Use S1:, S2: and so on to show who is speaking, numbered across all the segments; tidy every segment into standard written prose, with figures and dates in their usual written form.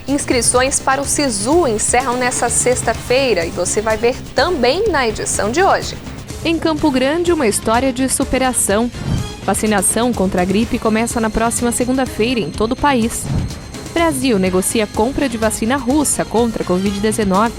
S1: Inscrições para o SISU encerram nesta sexta-feira e você vai ver também na edição de hoje. Em Campo Grande, uma história de superação. Vacinação contra a gripe começa na próxima segunda-feira em todo o país. Brasil negocia compra de vacina russa contra a Covid-19.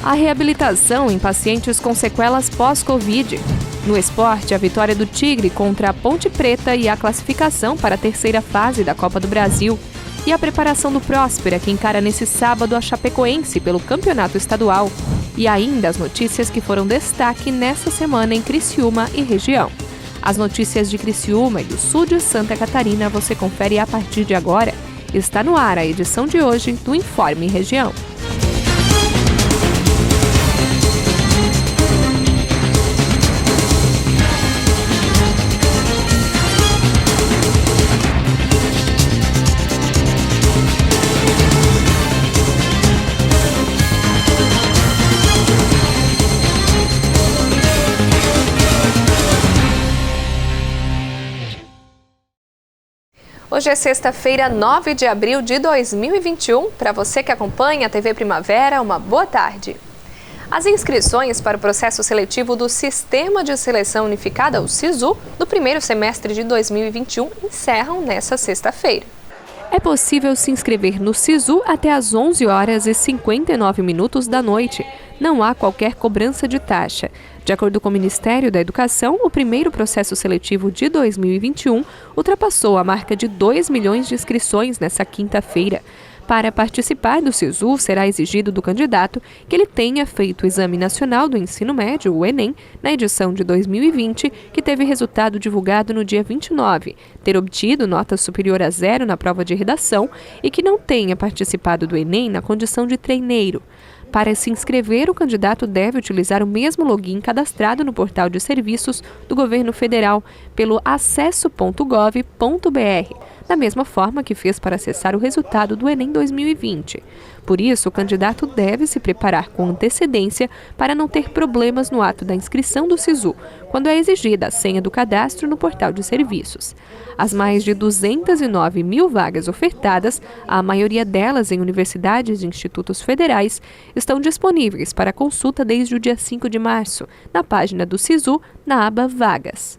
S1: A reabilitação em pacientes com sequelas pós-Covid. No esporte, a vitória do Tigre contra a Ponte Preta e a classificação para a terceira fase da Copa do Brasil. E a preparação do Próspera, que encara nesse sábado a Chapecoense pelo Campeonato Estadual. E ainda as notícias que foram destaque nessa semana em Criciúma e região. As notícias de Criciúma e do sul de Santa Catarina você confere a partir de agora. Está no ar a edição de hoje do Informe Região. Hoje é sexta-feira, 9 de abril de 2021. Para você que acompanha a TV Primavera, uma boa tarde. As inscrições para o processo seletivo do Sistema de Seleção Unificada, o SISU, do primeiro semestre de 2021 encerram nesta sexta-feira. É possível se inscrever no SISU até às 11h59 da noite. Não há qualquer cobrança de taxa. De acordo com o Ministério da Educação, o primeiro processo seletivo de 2021 ultrapassou a marca de 2 milhões de inscrições nesta quinta-feira. Para participar do SISU, será exigido do candidato que ele tenha feito o Exame Nacional do Ensino Médio, o Enem, na edição de 2020, que teve resultado divulgado no dia 29, ter obtido nota superior a 0 na prova de redação e que não tenha participado do Enem na condição de treineiro. Para se inscrever, o candidato deve utilizar o mesmo login cadastrado no portal de serviços do governo federal pelo acesso.gov.br, da mesma forma que fez para acessar o resultado do Enem 2020. Por isso, o candidato deve se preparar com antecedência para não ter problemas no ato da inscrição do SISU, quando é exigida a senha do cadastro no portal de serviços. As mais de 209 mil vagas ofertadas, a maioria delas em universidades e institutos federais, estão disponíveis para consulta desde o dia 5 de março, na página do SISU, na aba Vagas.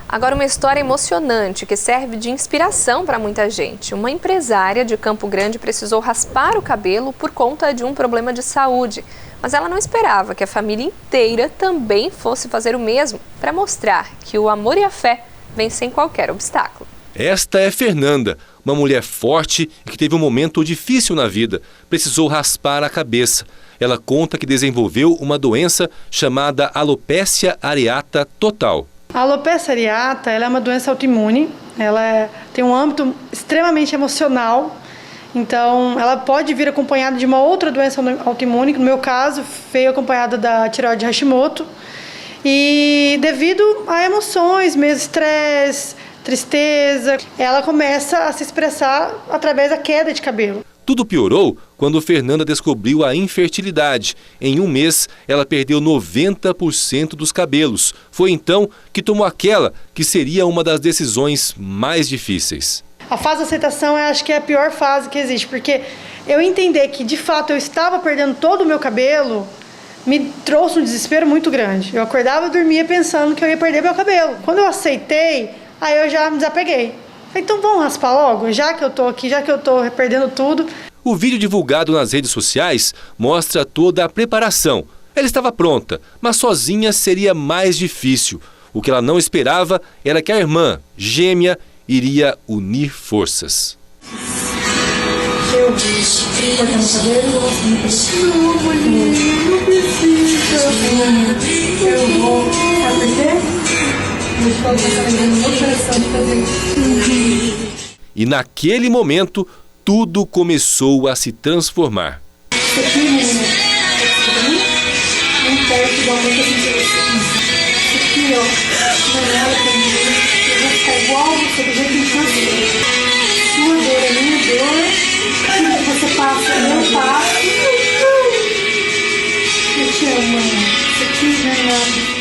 S1: Agora uma história emocionante que serve de inspiração para muita gente. Uma empresária de Campo Grande precisou raspar o cabelo por conta de um problema de saúde. Mas ela não esperava que a família inteira também fosse fazer o mesmo, para mostrar que o amor e a fé vencem qualquer obstáculo.
S2: Esta é Fernanda, uma mulher forte e que teve um momento difícil na vida. Precisou raspar a cabeça. Ela conta que desenvolveu uma doença chamada alopecia areata total.
S3: A alopecia areata ela é uma doença autoimune, ela tem um âmbito extremamente emocional, então ela pode vir acompanhada de uma outra doença autoimune, que no meu caso veio acompanhada da tireoide Hashimoto, e devido a emoções, mesmo estresse, tristeza, ela começa a se expressar através da queda de cabelo.
S2: Tudo piorou quando Fernanda descobriu a infertilidade. Em um mês, ela perdeu 90% dos cabelos. Foi então que tomou aquela que seria uma das decisões mais difíceis.
S3: A fase de aceitação eu acho que é a pior fase que existe, porque eu entender que de fato eu estava perdendo todo o meu cabelo me trouxe um desespero muito grande. Eu acordava e dormia pensando que eu ia perder meu cabelo. Quando eu aceitei, aí eu já me desapeguei. Então vamos raspar logo, já que eu tô aqui, já que eu tô perdendo tudo.
S2: O vídeo divulgado nas redes sociais mostra toda a preparação. Ela estava pronta, mas sozinha seria mais difícil. O que ela não esperava era que a irmã, gêmea, iria unir forças.
S3: Eu disse, cortando o cabelo, não, não precisa. Eu vou perder.
S2: E naquele momento, tudo começou a se transformar.
S3: Isso aqui, menina, não perto igualmente a gente. Isso aqui, ó, não é nada pra mim. Eu vou ficar igual você, do jeito que você. Sua dor é minha dor. Tudo que você passa é meu passo. Eu te amo, mãe. Isso aqui não é nada.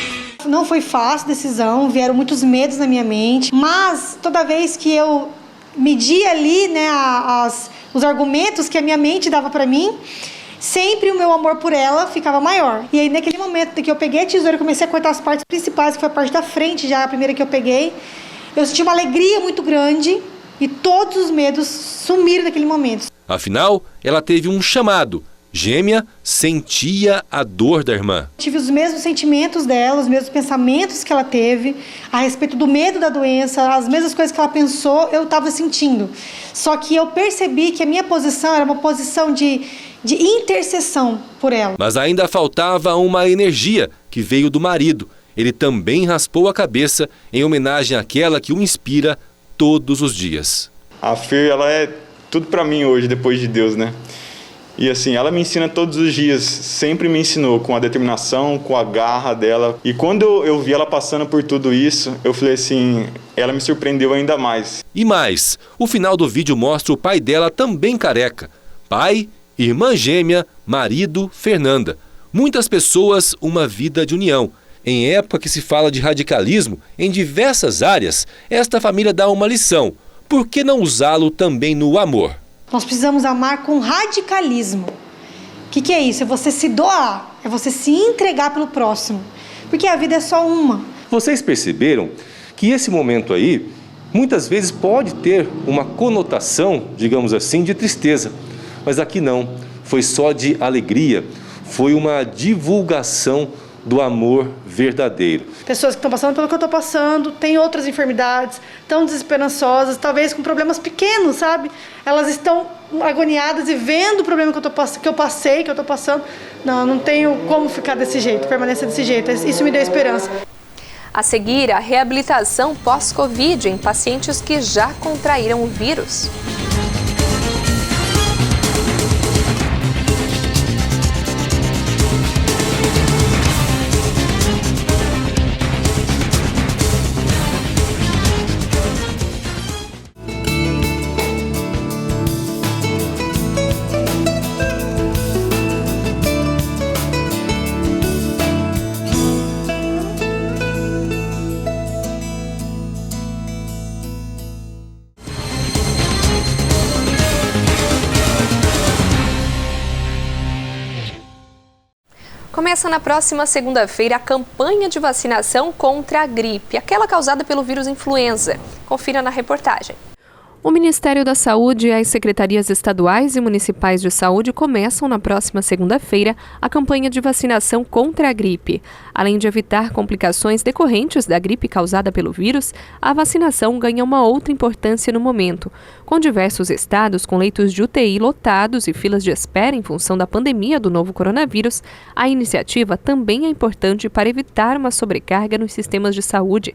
S3: Não foi fácil a decisão, vieram muitos medos na minha mente, mas toda vez que eu media ali, né, os argumentos que a minha mente dava para mim, sempre o meu amor por ela ficava maior. E aí, naquele momento que eu peguei a tesoura e comecei a cortar as partes principais, que foi a parte da frente já, a primeira que eu peguei, eu senti uma alegria muito grande e todos os medos sumiram naquele momento.
S2: Afinal, ela teve um chamado. Gêmea sentia a dor da irmã.
S3: Tive os mesmos sentimentos dela, os mesmos pensamentos que ela teve a respeito do medo da doença, as mesmas coisas que ela pensou, eu estava sentindo. Só que eu percebi que a minha posição era uma posição de intercessão por ela.
S2: Mas ainda faltava uma energia que veio do marido. Ele também raspou a cabeça em homenagem àquela que o inspira todos os dias.
S4: A Fer, ela é tudo para mim hoje, depois de Deus, né? E assim, ela me ensina todos os dias, sempre me ensinou com a determinação, com a garra dela. E quando eu vi ela passando por tudo isso, eu falei assim, ela me surpreendeu ainda mais.
S2: E mais, o final do vídeo mostra o pai dela também careca. Pai, irmã gêmea, marido, Fernanda. Muitas pessoas, uma vida de união. Em época que se fala de radicalismo em diversas áreas, esta família dá uma lição. Por que não usá-lo também no amor?
S3: Nós precisamos amar com radicalismo. O que é isso? É você se doar, é você se entregar pelo próximo. Porque a vida é só uma.
S5: Vocês perceberam que esse momento aí, muitas vezes pode ter uma conotação, digamos assim, de tristeza. Mas aqui não, foi só de alegria, foi uma divulgação do amor verdadeiro.
S3: Pessoas que estão passando pelo que eu estou passando, têm outras enfermidades, estão desesperançosas, talvez com problemas pequenos, sabe? Elas estão agoniadas e vendo o problema que eu estou passando. Não tenho como ficar desse jeito, permanecer desse jeito. Isso me deu esperança.
S1: A seguir, a reabilitação pós-Covid em pacientes que já contraíram o vírus. Começa na próxima segunda-feira a campanha de vacinação contra a gripe, aquela causada pelo vírus influenza. Confira na reportagem. O Ministério da Saúde e as secretarias estaduais e municipais de saúde começam na próxima segunda-feira a campanha de vacinação contra a gripe. Além de evitar complicações decorrentes da gripe causada pelo vírus, a vacinação ganha uma outra importância no momento. Com diversos estados com leitos de UTI lotados e filas de espera em função da pandemia do novo coronavírus, a iniciativa também é importante para evitar uma sobrecarga nos sistemas de saúde.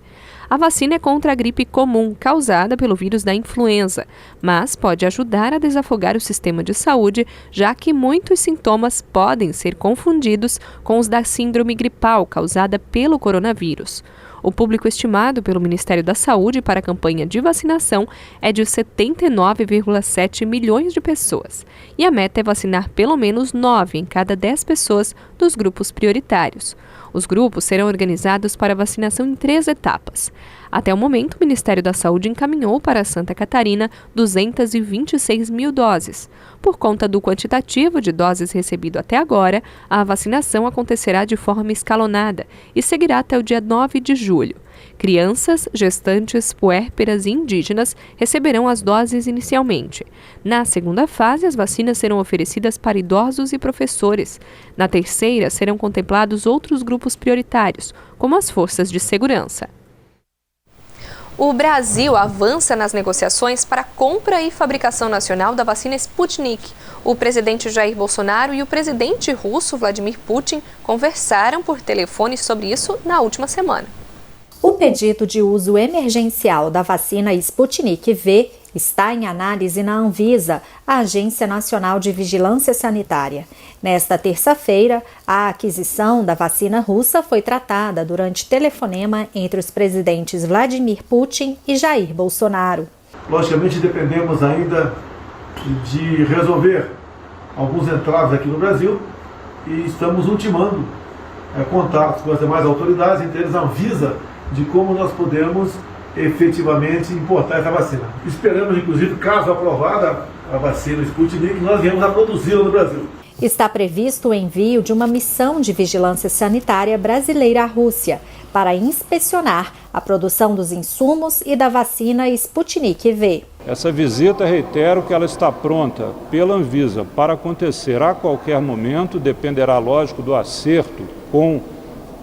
S1: A vacina é contra a gripe comum, causada pelo vírus da influenza, mas pode ajudar a desafogar o sistema de saúde, já que muitos sintomas podem ser confundidos com os da síndrome gripal, causada pelo coronavírus. O público estimado pelo Ministério da Saúde para a campanha de vacinação é de 79,7 milhões de pessoas. E a meta é vacinar pelo menos 9 em cada 10 pessoas dos grupos prioritários. Os grupos serão organizados para vacinação em 3 etapas. Até o momento, o Ministério da Saúde encaminhou para Santa Catarina 226 mil doses. Por conta do quantitativo de doses recebido até agora, a vacinação acontecerá de forma escalonada e seguirá até o dia 9 de julho. Crianças, gestantes, puérperas e indígenas receberão as doses inicialmente. Na segunda fase, as vacinas serão oferecidas para idosos e professores. Na terceira, serão contemplados outros grupos prioritários, como as forças de segurança. O Brasil avança nas negociações para a compra e fabricação nacional da vacina Sputnik. O presidente Jair Bolsonaro e o presidente russo Vladimir Putin conversaram por telefone sobre isso na última semana.
S6: O pedido de uso emergencial da vacina Sputnik V está em análise na Anvisa, a Agência Nacional de Vigilância Sanitária. Nesta terça-feira, a aquisição da vacina russa foi tratada durante telefonema entre os presidentes Vladimir Putin e Jair Bolsonaro.
S7: Logicamente, dependemos ainda de resolver alguns entraves aqui no Brasil e estamos ultimando contatos com as demais autoridades, entre eles a Anvisa, de como nós podemos efetivamente importar essa vacina. Esperamos, inclusive, caso aprovada, a vacina Sputnik, nós viemos a produzi-la no Brasil.
S6: Está previsto o envio de uma missão de vigilância sanitária brasileira à Rússia para inspecionar a produção dos insumos e da vacina Sputnik V.
S8: Essa visita, reitero que ela está pronta pela Anvisa para acontecer a qualquer momento, dependerá, lógico, do acerto com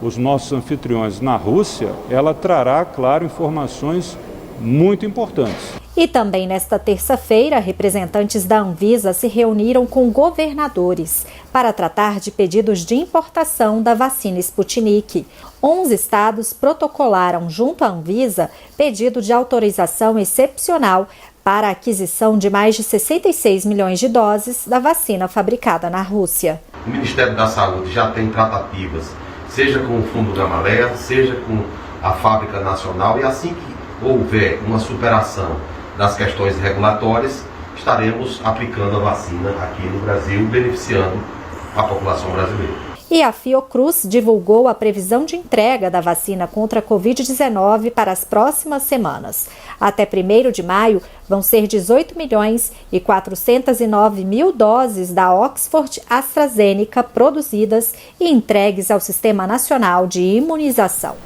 S8: os nossos anfitriões na Rússia. Ela trará, claro, informações muito importantes.
S6: E também nesta terça-feira, representantes da Anvisa se reuniram com governadores para tratar de pedidos de importação da vacina Sputnik. 11 estados protocolaram junto à Anvisa pedido de autorização excepcional para a aquisição de mais de 66 milhões de doses da vacina fabricada na Rússia.
S9: O Ministério da Saúde já tem tratativas, seja com o Fundo Gamaleya, seja com a Fábrica Nacional, e assim que houver uma superação das questões regulatórias, estaremos aplicando a vacina aqui no Brasil, beneficiando a população brasileira.
S6: E a Fiocruz divulgou a previsão de entrega da vacina contra a Covid-19 para as próximas semanas. Até 1º de maio, vão ser 18.409.000 doses da Oxford AstraZeneca produzidas e entregues ao Sistema Nacional de Imunização.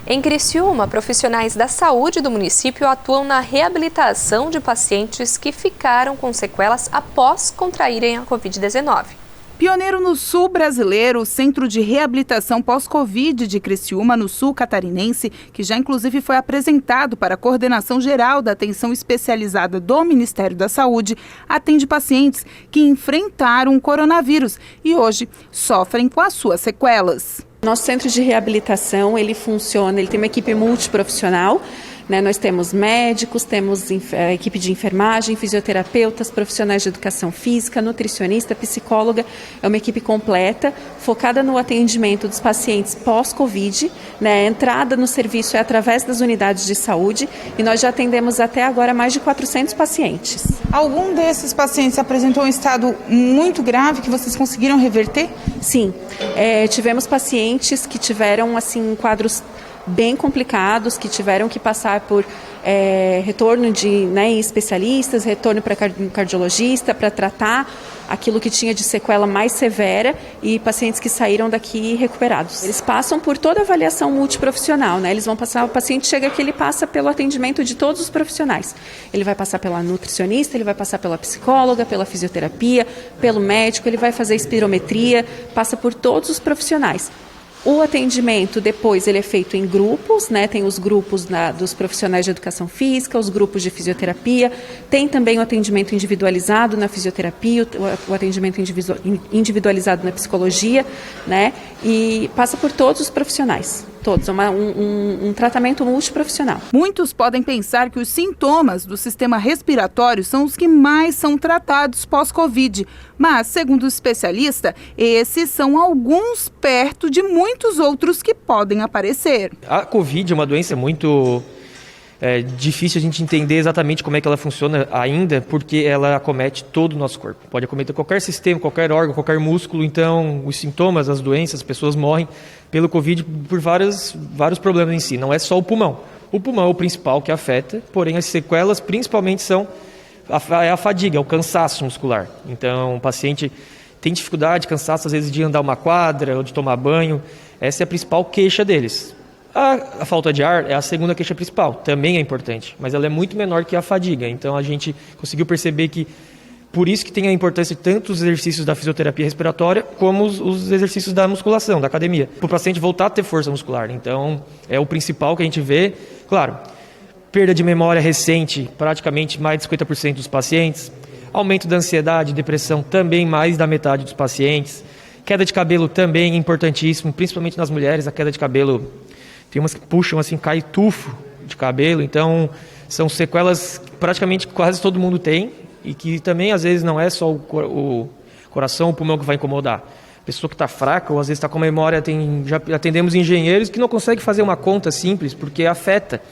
S1: Em Criciúma, profissionais da saúde do município atuam na reabilitação de pacientes que ficaram com sequelas após contraírem a Covid-19.
S10: Pioneiro no sul brasileiro, o Centro de Reabilitação Pós-Covid de Criciúma, no sul catarinense, que já inclusive foi apresentado para a Coordenação Geral da Atenção Especializada do Ministério da Saúde, atende pacientes que enfrentaram o coronavírus e hoje sofrem com as suas sequelas.
S11: Nosso centro de reabilitação, ele funciona, ele tem uma equipe multiprofissional, né? Nós temos médicos, temos a equipe de enfermagem, fisioterapeutas, profissionais de educação física, nutricionista, psicóloga. É uma equipe completa, focada no atendimento dos pacientes pós-Covid, né? A entrada no serviço é através das unidades de saúde e nós já atendemos até agora mais de 400 pacientes.
S10: Algum desses pacientes apresentou um estado muito grave que vocês conseguiram reverter?
S11: Sim, tivemos pacientes que tiveram assim quadros bem complicados, que tiveram que passar por retorno de especialistas, retorno para cardiologista, para tratar aquilo que tinha de sequela mais severa, e pacientes que saíram daqui recuperados. Eles passam por toda a avaliação multiprofissional, né? Eles vão passar, o paciente chega aqui, ele passa pelo atendimento de todos os profissionais. Ele vai passar pela nutricionista, ele vai passar pela psicóloga, pela fisioterapia, pelo médico, ele vai fazer espirometria, passa por todos os profissionais. O atendimento depois ele é feito em grupos, né? Tem os grupos dos profissionais de educação física, os grupos de fisioterapia, tem também o atendimento individualizado na fisioterapia, o atendimento individualizado na psicologia, né? E passa por todos os profissionais, todos, um tratamento multiprofissional.
S10: Muitos podem pensar que os sintomas do sistema respiratório são os que mais são tratados pós-Covid, mas, segundo o especialista, esses são alguns perto de muitos outros que podem aparecer.
S12: A Covid é uma doença muito difícil a gente entender exatamente como é que ela funciona ainda, porque ela acomete todo o nosso corpo. Pode acometer qualquer sistema, qualquer órgão, qualquer músculo, então os sintomas, as doenças, as pessoas morrem pelo Covid por vários problemas em si, não é só o pulmão. O pulmão é o principal que afeta, porém as sequelas principalmente são a fadiga, é o cansaço muscular. Então o paciente tem dificuldade, cansaço às vezes de andar uma quadra ou de tomar banho, essa é a principal queixa deles. A falta de ar é a segunda queixa principal, também é importante, mas ela é muito menor que a fadiga. Então a gente conseguiu perceber que, por isso que tem a importância de tanto os exercícios da fisioterapia respiratória, como os exercícios da musculação, da academia, para o paciente voltar a ter força muscular. Então é o principal que a gente vê. Claro, perda de memória recente, praticamente mais de 50% dos pacientes, aumento da ansiedade, depressão, também mais da metade dos pacientes, queda de cabelo também importantíssimo, principalmente nas mulheres, a queda de cabelo. Tem umas que puxam assim, cai tufo de cabelo, então são sequelas que praticamente quase todo mundo tem e que também às vezes não é só o coração, o pulmão que vai incomodar. A pessoa que está fraca ou às vezes está com memória, já atendemos engenheiros que não conseguem fazer uma conta simples porque afeta.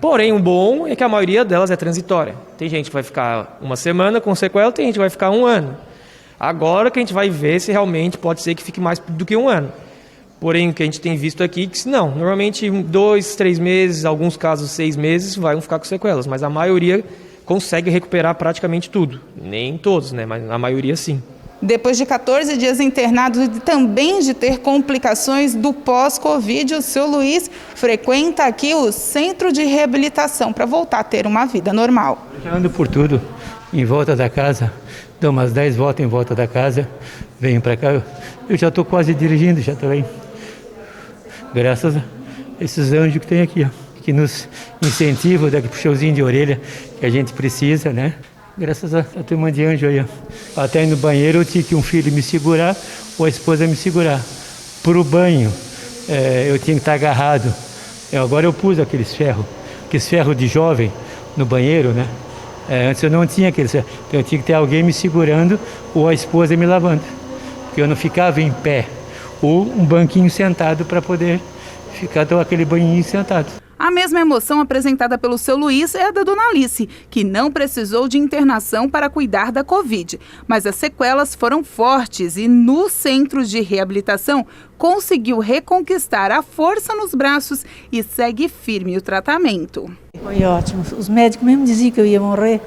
S12: Porém, o bom é que a maioria delas é transitória. Tem gente que vai ficar uma semana com sequela, tem gente que vai ficar 1 ano. Agora que a gente vai ver se realmente pode ser que fique mais do que 1 ano. Porém, o que a gente tem visto aqui é que não, normalmente 2, 3 meses, alguns casos 6 meses, vão ficar com sequelas, mas a maioria consegue recuperar praticamente tudo. Nem todos, né? Mas a maioria sim.
S10: Depois de 14 dias internado e também de ter complicações do pós-Covid, o seu Luiz frequenta aqui o centro de reabilitação para voltar a ter uma vida normal.
S13: Eu já ando por tudo, em volta da casa, dou umas 10 voltas em volta da casa, venho para cá, eu já estou quase dirigindo, já estou aí. Graças a esses anjos que tem aqui, ó, que nos incentivam, daqui puxãozinho de orelha que a gente precisa, né? Graças a turma de anjo aí, ó. Até ir no banheiro eu tinha que um filho me segurar ou a esposa me segurar. Pro banho eu tinha que estar agarrado. Agora eu pus aqueles ferros de jovem no banheiro, né? Antes eu não tinha aqueles ferros. Então eu tinha que ter alguém me segurando ou a esposa me lavando. Porque eu não ficava em pé. Ou um banquinho sentado para poder ficar com aquele banhinho sentado.
S10: A mesma emoção apresentada pelo seu Luiz é a da dona Alice, que não precisou de internação para cuidar da Covid. Mas as sequelas foram fortes e no centro de reabilitação conseguiu reconquistar a força nos braços e segue firme o tratamento.
S14: Foi ótimo. Os médicos mesmo diziam que eu ia morrer.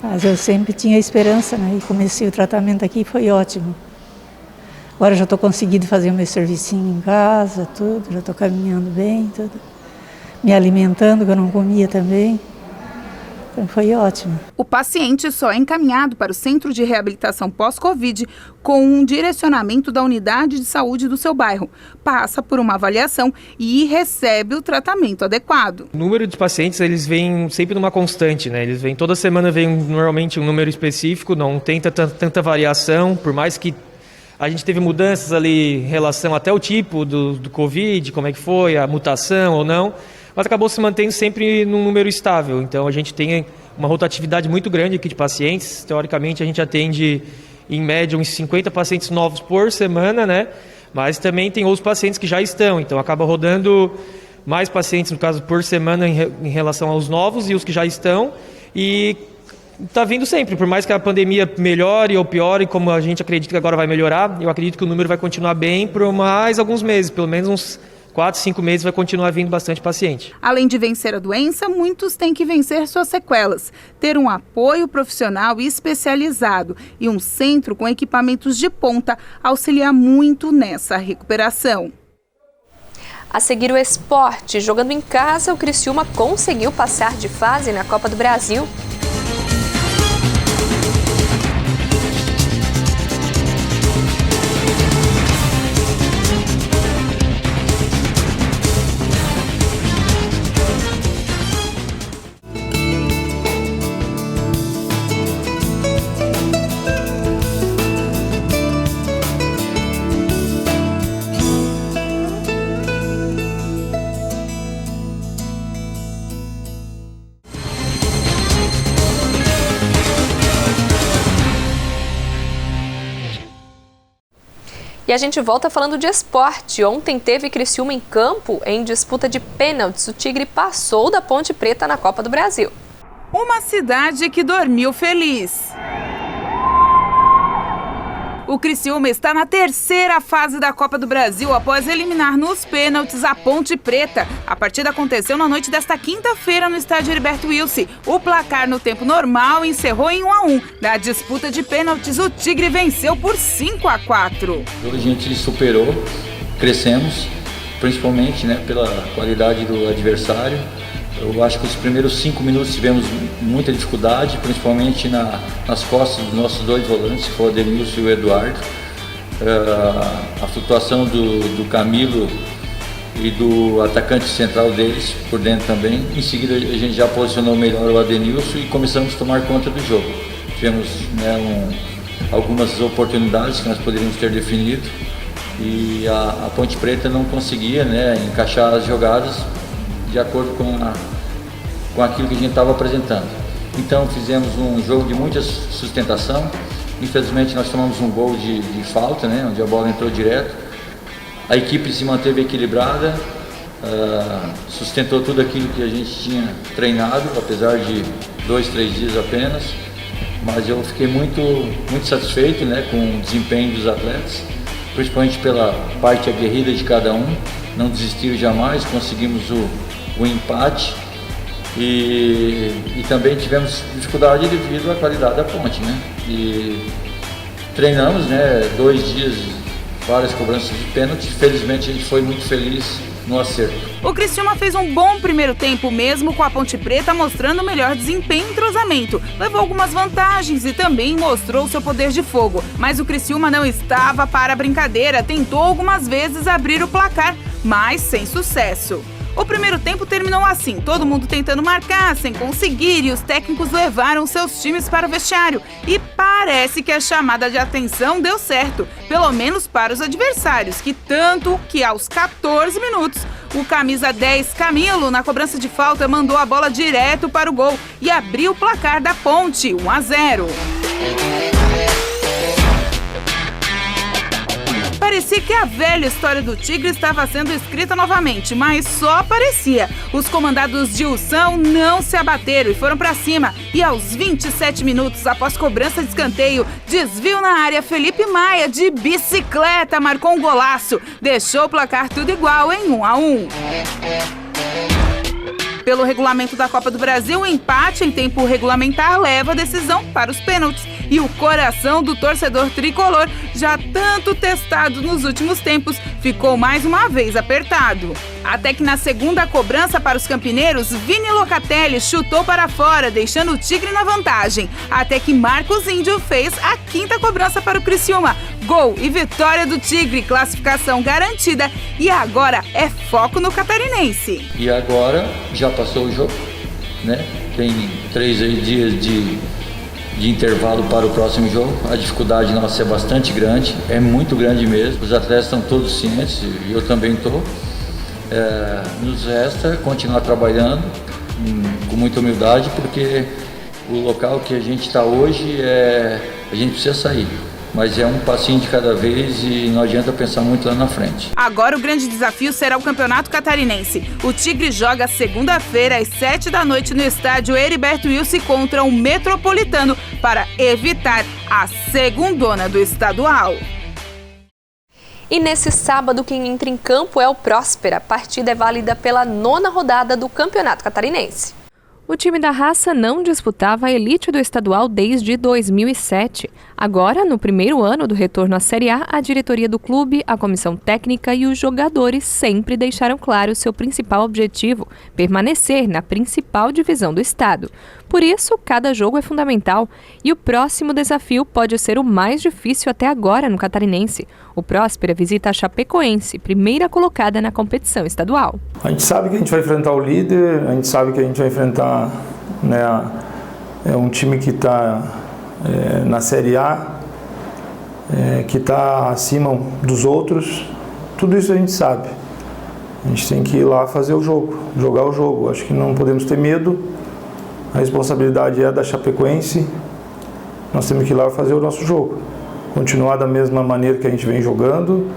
S14: Mas eu sempre tinha esperança, né? E comecei o tratamento aqui e foi ótimo. Agora já estou conseguindo fazer o meu servicinho em casa, tudo, já estou caminhando bem, tudo. Me alimentando, que eu não comia também. Então foi ótimo.
S10: O paciente só é encaminhado para o centro de reabilitação pós-Covid com um direcionamento da unidade de saúde do seu bairro. Passa por uma avaliação e recebe o tratamento adequado.
S12: O número de pacientes, eles vêm sempre numa constante, né? Eles vêm toda semana, vem normalmente um número específico, não tem tanta variação, por mais que a gente teve mudanças ali em relação até o tipo do Covid, como é que foi, a mutação ou não, mas acabou se mantendo sempre num número estável. Então a gente tem uma rotatividade muito grande aqui de pacientes. Teoricamente a gente atende em média uns 50 pacientes novos por semana, né? Mas também tem outros pacientes que já estão, então acaba rodando mais pacientes, no caso, por semana em relação aos novos e os que já estão. E está vindo sempre, por mais que a pandemia melhore ou piore, como a gente acredita que agora vai melhorar, eu acredito que o número vai continuar bem por mais alguns meses, pelo menos uns 4, 5 meses vai continuar vindo bastante paciente.
S10: Além de vencer a doença, muitos têm que vencer suas sequelas. Ter um apoio profissional especializado e um centro com equipamentos de ponta auxilia muito nessa recuperação.
S1: A seguir o esporte, jogando em casa, o Criciúma conseguiu passar de fase na Copa do Brasil. E a gente volta falando de esporte. Ontem teve Criciúma em campo em disputa de pênaltis. O Tigre passou da Ponte Preta na Copa do Brasil.
S10: Uma cidade que dormiu feliz. O Criciúma está na terceira fase da Copa do Brasil após eliminar nos pênaltis a Ponte Preta. A partida aconteceu na noite desta quinta-feira no estádio Heriberto Wilson. O placar no tempo normal encerrou em 1-1. Na disputa de pênaltis, o Tigre venceu por 5-4.
S15: A gente superou, crescemos, principalmente, né, pela qualidade do adversário. Eu acho que os primeiros 5 minutos tivemos muita dificuldade, principalmente nas costas dos nossos dois volantes, que foi o Adenilson e o Eduardo. A flutuação do Camilo e do atacante central deles por dentro também. Em seguida a gente já posicionou melhor o Adenilson e começamos a tomar conta do jogo. Tivemos, né, algumas oportunidades que nós poderíamos ter definido e a Ponte Preta não conseguia, né, encaixar as jogadas de acordo com aquilo que a gente estava apresentando. Então fizemos um jogo de muita sustentação. Infelizmente nós tomamos um gol de falta, né, onde a bola entrou direto. A equipe se manteve equilibrada, sustentou tudo aquilo que a gente tinha treinado, apesar de 2, 3 dias apenas. Mas eu fiquei muito satisfeito, né, com o desempenho dos atletas, principalmente pela parte aguerrida de cada um. Não desistiram jamais, conseguimos o empate E também tivemos dificuldade devido à qualidade da ponte, né? E treinamos, né, 2 dias, várias cobranças de pênalti. Felizmente a gente foi muito feliz no acerto.
S10: O Criciúma fez um bom primeiro tempo mesmo com a Ponte Preta mostrando melhor desempenho e entrosamento. Levou algumas vantagens e também mostrou seu poder de fogo. Mas o Criciúma não estava para a brincadeira, tentou algumas vezes abrir o placar, mas sem sucesso. O primeiro tempo terminou assim, todo mundo tentando marcar, sem conseguir, e os técnicos levaram seus times para o vestiário. E parece que a chamada de atenção deu certo, pelo menos para os adversários, tanto que aos 14 minutos, o camisa 10 Camilo, na cobrança de falta, mandou a bola direto para o gol e abriu o placar da Ponte, 1-0. Parecia que a velha história do Tigre estava sendo escrita novamente, mas só parecia. Os comandados de Ução não se abateram e foram para cima. E aos 27 minutos, após cobrança de escanteio, desvio na área, Felipe Maia, de bicicleta, marcou um golaço. Deixou o placar tudo igual em 1-1. Pelo regulamento da Copa do Brasil, o empate em tempo regulamentar leva a decisão para os pênaltis. E o coração do torcedor tricolor, já tanto testado nos últimos tempos, ficou mais uma vez apertado. Até que na segunda cobrança para os campineiros, Vini Locatelli chutou para fora, deixando o Tigre na vantagem. Até que Marcos Índio fez a quinta cobrança para o Criciúma. Gol e vitória do Tigre, classificação garantida. E agora é foco no catarinense.
S15: E agora já passou o jogo, né? Tem 3 dias de intervalo para o próximo jogo. A dificuldade nossa é bastante grande, é muito grande mesmo. Os atletas estão todos cientes, eu também estou. Nos resta continuar trabalhando com muita humildade, porque o local que a gente está hoje, a gente precisa sair. Mas é um passinho de cada vez e não adianta pensar muito lá na frente.
S10: Agora o grande desafio será o Campeonato Catarinense. O Tigre joga segunda-feira às 7 da noite no estádio Heriberto Wilson contra o Metropolitano para evitar a segundona do estadual.
S1: E nesse sábado quem entra em campo é o Próspera. A partida é válida pela 9ª rodada do Campeonato Catarinense. O time da raça não disputava a elite do estadual desde 2007. Agora, no primeiro ano do retorno à Série A, a diretoria do clube, a comissão técnica e os jogadores sempre deixaram claro seu principal objetivo: permanecer na principal divisão do estado. Por isso, cada jogo é fundamental e o próximo desafio pode ser o mais difícil até agora no Catarinense. O Próspera visita a Chapecoense, primeira colocada na competição estadual.
S16: A gente sabe que a gente vai enfrentar o líder, a gente sabe que a gente vai enfrentar, né, um time que está na Série A, que está acima dos outros. Tudo isso a gente sabe. A gente tem que ir lá fazer o jogo, jogar o jogo. Acho que não podemos ter medo. A responsabilidade é da Chapecoense. Nós temos que ir lá fazer o nosso jogo. Continuar da mesma maneira que a gente vem jogando,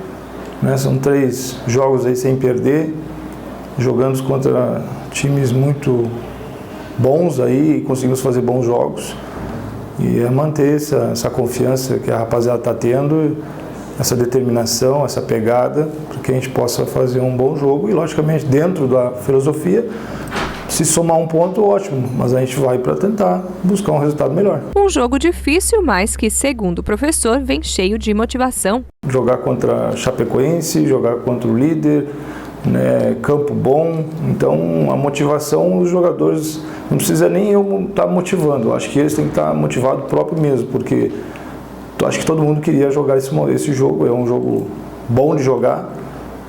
S16: né? São 3 jogos aí sem perder, jogando contra times muito bons aí, conseguimos fazer bons jogos. E é manter essa confiança que a rapaziada está tendo, essa determinação, essa pegada, para que a gente possa fazer um bom jogo e, logicamente, dentro da filosofia, se somar um ponto, ótimo, mas a gente vai para tentar buscar um resultado melhor.
S1: Um jogo difícil, mas que, segundo o professor, vem cheio de motivação.
S16: Jogar contra a Chapecoense, jogar contra o líder, né, campo bom, então a motivação, os jogadores, não precisa nem eu estar motivando, acho que eles têm que estar motivados próprio mesmo, porque acho que todo mundo queria jogar esse jogo, é um jogo bom de jogar.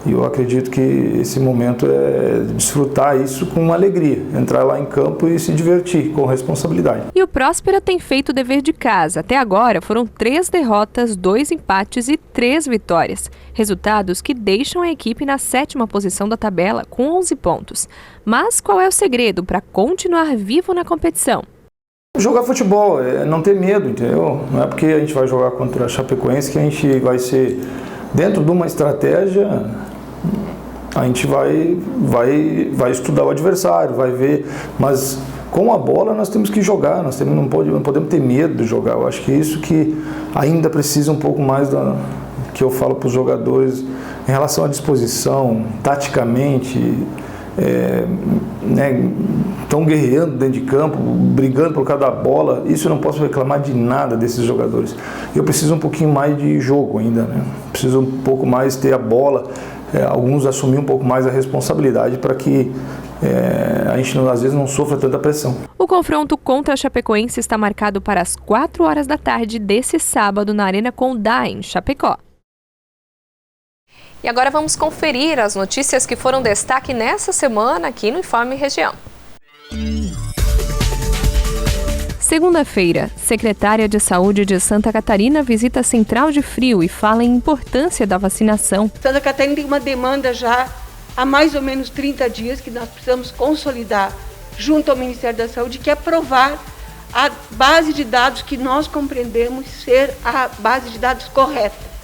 S16: E eu acredito que esse momento é desfrutar isso com alegria, entrar lá em campo e se divertir com responsabilidade.
S1: E o Próspera tem feito o dever de casa. Até agora foram 3 derrotas, 2 empates e 3 vitórias. Resultados que deixam a equipe na 7ª posição da tabela com 11 pontos. Mas qual é o segredo para continuar vivo na competição?
S16: Jogar futebol, não ter medo, entendeu? Não é porque a gente vai jogar contra a Chapecoense que a gente vai ser dentro de uma estratégia. A gente vai estudar o adversário, vai ver, mas com a bola nós temos que jogar, não podemos ter medo de jogar. Eu acho que é isso que ainda precisa um pouco mais que eu falo para os jogadores em relação à disposição, taticamente, estão guerreando dentro de campo, brigando por cada bola. Isso eu não posso reclamar de nada desses jogadores. Eu preciso um pouquinho mais de jogo ainda, né? Preciso um pouco mais ter a bola, alguns assumir um pouco mais a responsabilidade para que a gente às vezes não sofra tanta pressão.
S1: O confronto contra a Chapecoense está marcado para as 4 horas da tarde desse sábado na Arena Condá, em Chapecó. E agora vamos conferir as notícias que foram destaque nessa semana aqui no Informe Região. Segunda-feira, secretária de Saúde de Santa Catarina visita a Central de Frio e fala em importância da vacinação.
S17: Santa Catarina tem uma demanda já há mais ou menos 30 dias que nós precisamos consolidar junto ao Ministério da Saúde, que é provar a base de dados que nós compreendemos ser a base de dados correta,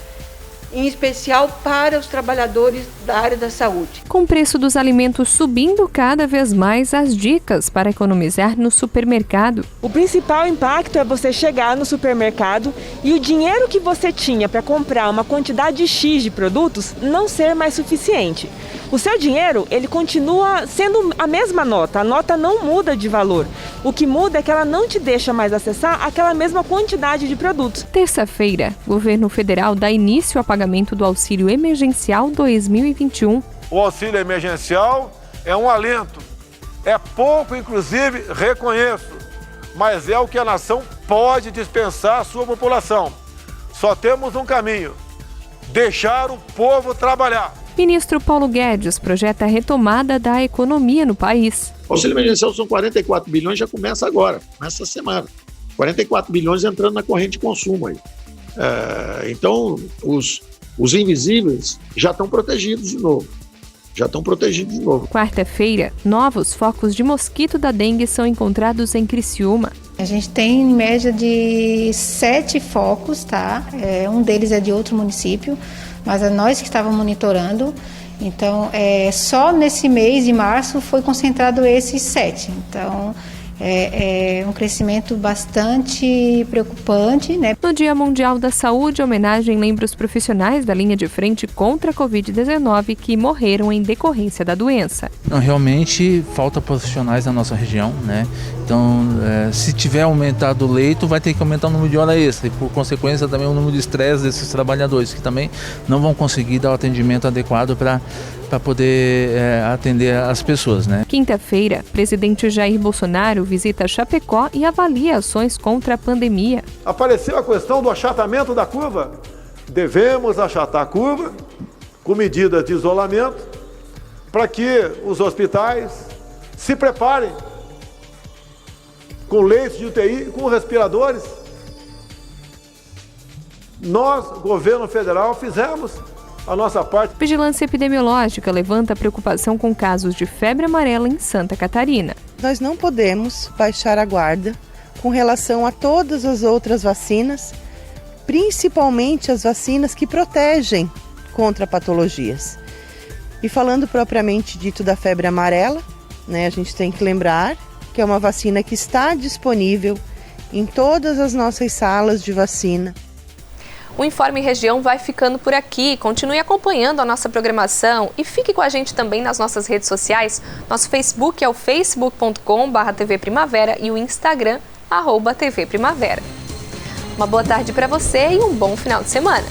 S17: em especial para os trabalhadores da área da saúde.
S1: Com o preço dos alimentos subindo cada vez mais, as dicas para economizar no supermercado.
S18: O principal impacto é você chegar no supermercado e o dinheiro que você tinha para comprar uma quantidade X de produtos não ser mais suficiente. O seu dinheiro, ele continua sendo a mesma nota, a nota não muda de valor. O que muda é que ela não te deixa mais acessar aquela mesma quantidade de produtos.
S1: Terça-feira, o governo federal dá início ao pagamento do Auxílio Emergencial 2021.
S7: O auxílio emergencial é um alento. É pouco, inclusive, reconheço, mas é o que a nação pode dispensar à sua população. Só temos um caminho: deixar o povo trabalhar.
S1: Ministro Paulo Guedes projeta a retomada da economia no país.
S19: O auxílio emergencial são 44 bilhões, já começa agora, nessa semana. 44 bilhões entrando na corrente de consumo aí. Então, os invisíveis já estão protegidos de novo.
S1: Quarta-feira, novos focos de mosquito da dengue são encontrados em Criciúma.
S20: A gente tem em média de 7 focos, tá? Um deles é de outro município, mas é nós que estávamos monitorando. Então, só nesse mês de março foi concentrado esses 7. Então, é um crescimento bastante preocupante, né?
S1: No Dia Mundial da Saúde, a homenagem lembra os profissionais da linha de frente contra a Covid-19 que morreram em decorrência da doença.
S21: Não, realmente falta profissionais na nossa região, né? Então, se tiver aumentado o leito, vai ter que aumentar o número de hora extra e, por consequência, também o número de estresse desses trabalhadores, que também não vão conseguir dar o atendimento adequado para poder atender as pessoas, né?
S1: Quinta-feira, presidente Jair Bolsonaro visita Chapecó e avalia ações contra a pandemia.
S7: Apareceu a questão do achatamento da curva. Devemos achatar a curva com medidas de isolamento para que os hospitais se preparem com leitos de UTI, com respiradores. Nós, governo federal, fizemos a nossa parte.
S1: Vigilância epidemiológica levanta preocupação com casos de febre amarela em Santa Catarina.
S22: Nós não podemos baixar a guarda com relação a todas as outras vacinas, principalmente as vacinas que protegem contra patologias. E falando propriamente dito da febre amarela, né, a gente tem que lembrar que é uma vacina que está disponível em todas as nossas salas de vacina.
S1: O Informe Região vai ficando por aqui. Continue acompanhando a nossa programação e fique com a gente também nas nossas redes sociais. Nosso Facebook é o facebook.com/TV Primavera e o Instagram, @TV Primavera. Uma boa tarde para você e um bom final de semana.